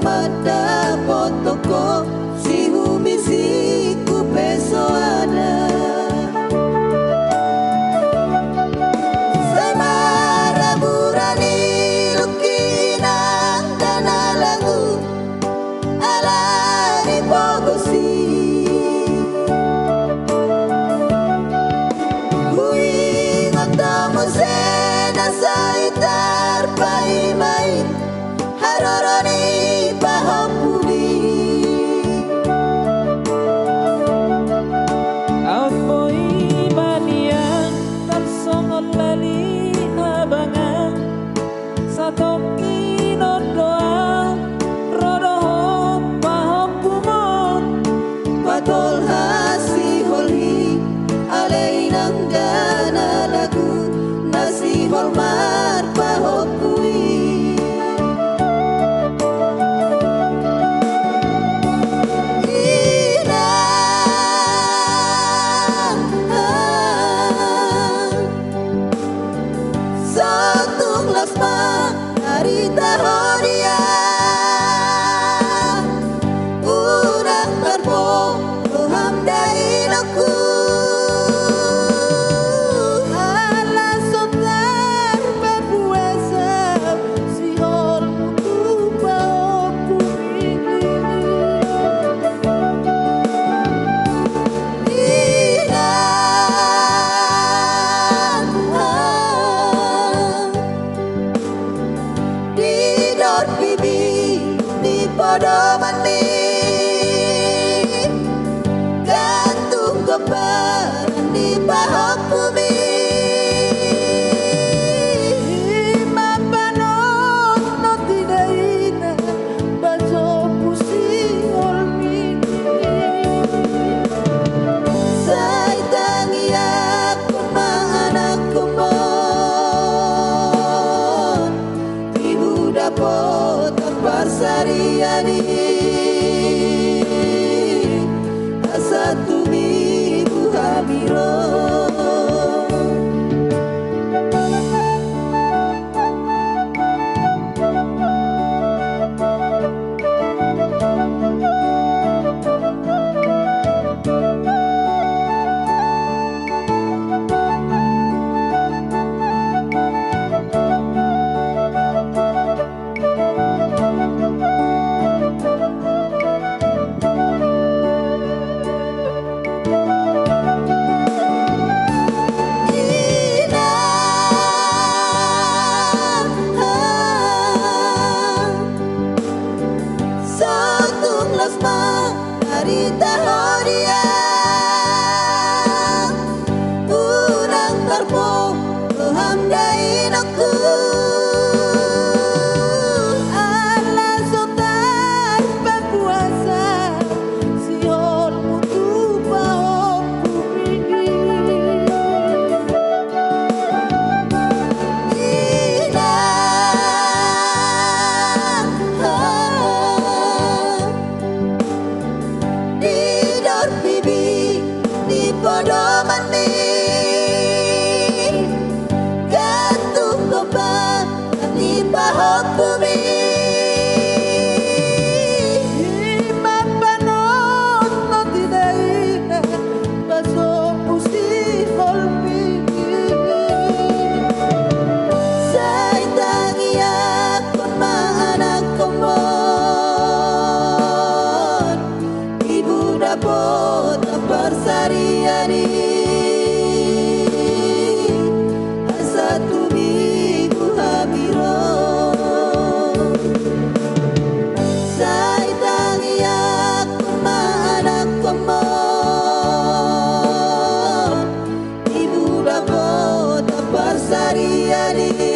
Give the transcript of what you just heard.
mata potoko si humisi ku pesoana samara burani lukinang danalagu alani pogosi hui ngotamo sena saitar paimai haroroni pahopuli Apoi baniang tarsongon lali abangan satoki nodoa rodohon pahopumon patol hasi holhi aleinang dana lagu nasi holmar pahopui Harita horia urang terpo Tuhan dainaku ala sotar berpuasa sihor mutupa opumi bibi di podo mani gantung kebar di pahok bumi mapanon no tidak ina baca pusing olmi say tangi aku anak kumon ibu dapot Parsariani asatu ibu hamiro Harita horia urang terpo Tuhan dainaku ala sotar berpuasa sihor mutu pahopumi bibi di podo mani gantung kebar di pahok bumi mapanon no tidak ina baso pusi holmi say tangi aku anak kumon ibu dapot Parsariani asatu ibu hamiro say tangi aku anak kumon ibu dapot Parsariani